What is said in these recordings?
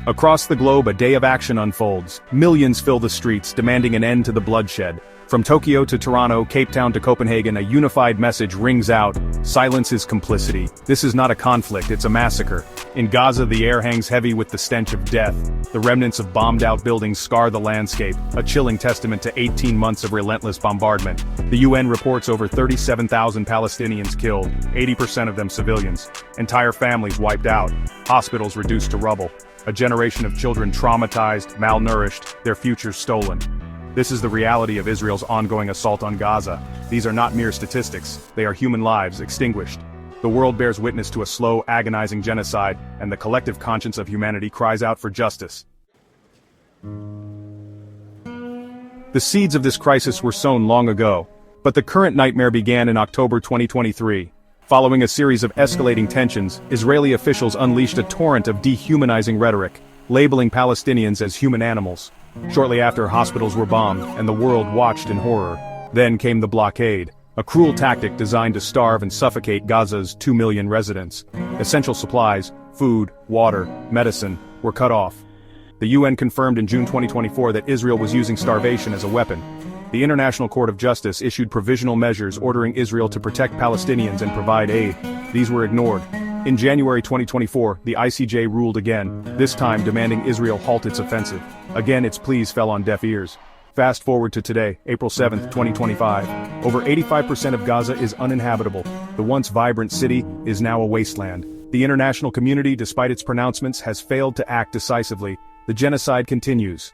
Across the globe, a day of action unfolds. Millions fill the streets, demanding an end to the bloodshed. From Tokyo to Toronto, Cape Town to Copenhagen, a unified message rings out: silence is complicity. This is not a conflict, it's a massacre. In Gaza, the air hangs heavy with the stench of death. The remnants of bombed-out buildings scar the landscape, a chilling testament to 18 months of relentless bombardment. The UN reports over 37,000 Palestinians killed, 80% of them civilians. Entire families wiped out, hospitals reduced to rubble. A generation of children traumatized, malnourished, their futures stolen. This is the reality of Israel's ongoing assault on Gaza. These are not mere statistics, they are human lives extinguished. The world bears witness to a slow, agonizing genocide, and the collective conscience of humanity cries out for justice. The seeds of this crisis were sown long ago, but the current nightmare began in October 2023. Following a series of escalating tensions, Israeli officials unleashed a torrent of dehumanizing rhetoric, labeling Palestinians as human animals. Shortly after, hospitals were bombed, and the world watched in horror. Then came the blockade, a cruel tactic designed to starve and suffocate Gaza's 2 million residents. Essential supplies, food, water, medicine, were cut off. The UN confirmed in June 2024 that Israel was using starvation as a weapon. The International Court of Justice issued provisional measures ordering Israel to protect Palestinians and provide aid. These were ignored. In January 2024, the ICJ ruled again, this time demanding Israel halt its offensive. Again, its pleas fell on deaf ears. Fast forward to today, April 7, 2025. Over 85% of Gaza is uninhabitable. The once vibrant city is now a wasteland. The international community, despite its pronouncements, has failed to act decisively. The genocide continues.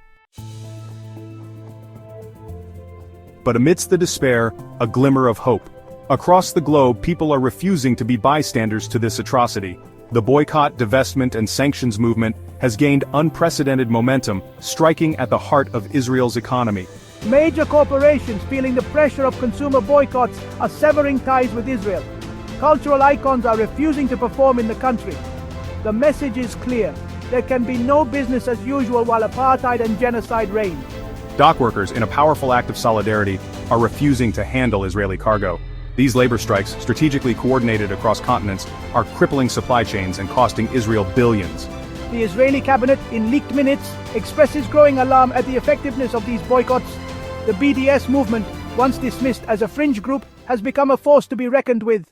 But amidst the despair, a glimmer of hope. Across the globe, people are refusing to be bystanders to this atrocity. The boycott, divestment, and sanctions movement has gained unprecedented momentum, striking at the heart of Israel's economy. Major corporations feeling the pressure of consumer boycotts are severing ties with Israel. Cultural icons are refusing to perform in the country. The message is clear: there can be no business as usual while apartheid and genocide reign. Dock workers, in a powerful act of solidarity, are refusing to handle Israeli cargo. These labor strikes, strategically coordinated across continents, are crippling supply chains and costing Israel billions. The Israeli cabinet, in leaked minutes, expresses growing alarm at the effectiveness of these boycotts. The BDS movement, once dismissed as a fringe group, has become a force to be reckoned with.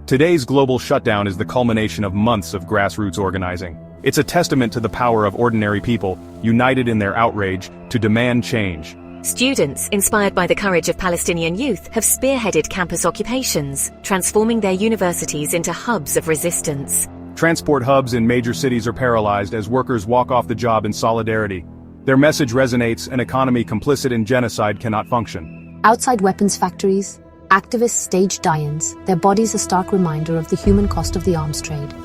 Today's global shutdown is the culmination of months of grassroots organizing. It's a testament to the power of ordinary people, united in their outrage, to demand change. Students, inspired by the courage of Palestinian youth, have spearheaded campus occupations, transforming their universities into hubs of resistance. Transport hubs in major cities are paralyzed as workers walk off the job in solidarity. Their message resonates: an economy complicit in genocide cannot function. Outside weapons factories, activists stage die-ins, their bodies a stark reminder of the human cost of the arms trade.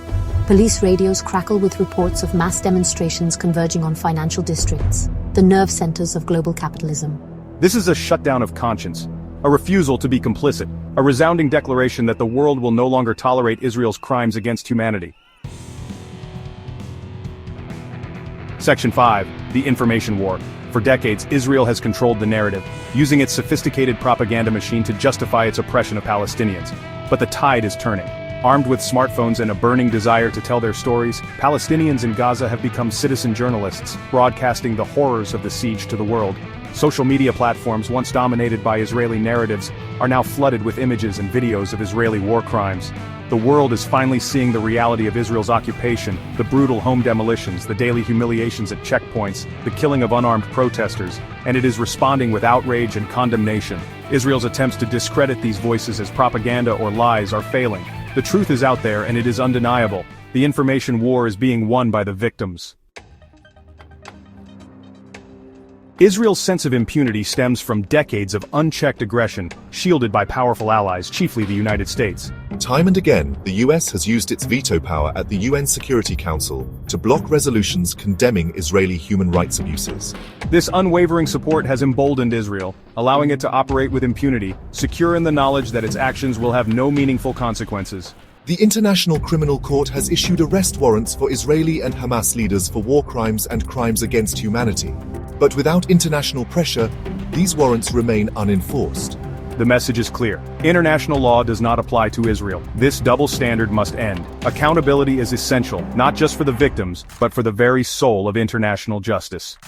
Police radios crackle with reports of mass demonstrations converging on financial districts, the nerve centers of global capitalism. This is a shutdown of conscience, a refusal to be complicit, a resounding declaration that the world will no longer tolerate Israel's crimes against humanity. Section 5. The Information War. For decades, Israel has controlled the narrative, using its sophisticated propaganda machine to justify its oppression of Palestinians. But the tide is turning. Armed with smartphones and a burning desire to tell their stories, Palestinians in Gaza have become citizen journalists, broadcasting the horrors of the siege to the world. Social media platforms, once dominated by Israeli narratives, are now flooded with images and videos of Israeli war crimes. The world is finally seeing the reality of Israel's occupation, the brutal home demolitions, the daily humiliations at checkpoints, the killing of unarmed protesters, and it is responding with outrage and condemnation. Israel's attempts to discredit these voices as propaganda or lies are failing. The truth is out there, and it is undeniable. The information war is being won by the victims. Israel's sense of impunity stems from decades of unchecked aggression, shielded by powerful allies, chiefly the United States. Time and again, the US has used its veto power at the UN Security Council to block resolutions condemning Israeli human rights abuses. This unwavering support has emboldened Israel, allowing it to operate with impunity, secure in the knowledge that its actions will have no meaningful consequences. The International Criminal Court has issued arrest warrants for Israeli and Hamas leaders for war crimes and crimes against humanity. But without international pressure, these warrants remain unenforced. The message is clear. International law does not apply to Israel. This double standard must end. Accountability is essential, not just for the victims, but for the very soul of international justice.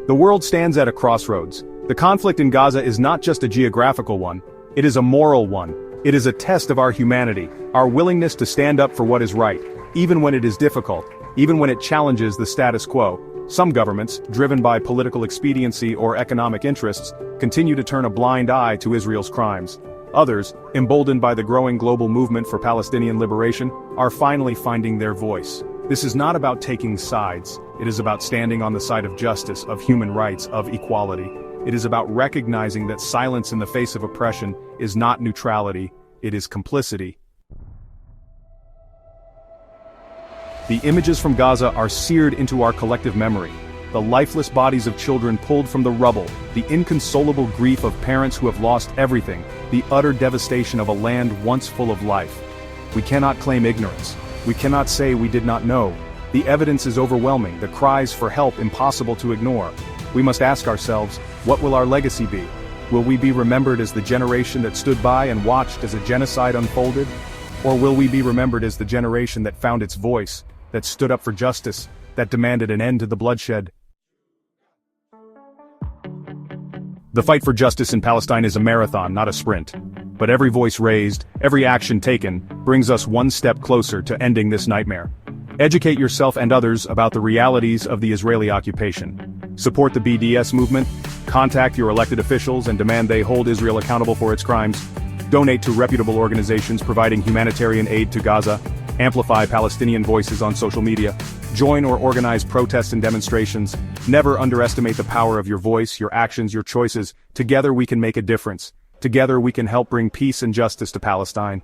The world stands at a crossroads. The conflict in Gaza is not just a geographical one, it is a moral one. It is a test of our humanity, our willingness to stand up for what is right, even when it is difficult, even when it challenges the status quo. Some governments, driven by political expediency or economic interests, continue to turn a blind eye to Israel's crimes. Others, emboldened by the growing global movement for Palestinian liberation, are finally finding their voice. This is not about taking sides. It is about standing on the side of justice, of human rights, of equality. It is about recognizing that silence in the face of oppression is not neutrality, it is complicity. The images from Gaza are seared into our collective memory. The lifeless bodies of children pulled from the rubble, the inconsolable grief of parents who have lost everything, the utter devastation of a land once full of life. We cannot claim ignorance. We cannot say we did not know. The evidence is overwhelming, the cries for help impossible to ignore. We must ask ourselves, what will our legacy be? Will we be remembered as the generation that stood by and watched as a genocide unfolded? Or will we be remembered as the generation that found its voice, that stood up for justice, that demanded an end to the bloodshed? The fight for justice in Palestine is a marathon, not a sprint. But every voice raised, every action taken, brings us one step closer to ending this nightmare. Educate yourself and others about the realities of the Israeli occupation. Support the BDS movement, contact your elected officials and demand they hold Israel accountable for its crimes. Donate to reputable organizations providing humanitarian aid to Gaza. Amplify Palestinian voices on social media. Join or organize protests and demonstrations. Never underestimate the power of your voice, your actions, your choices. Together we can make a difference. Together we can help bring peace and justice to Palestine.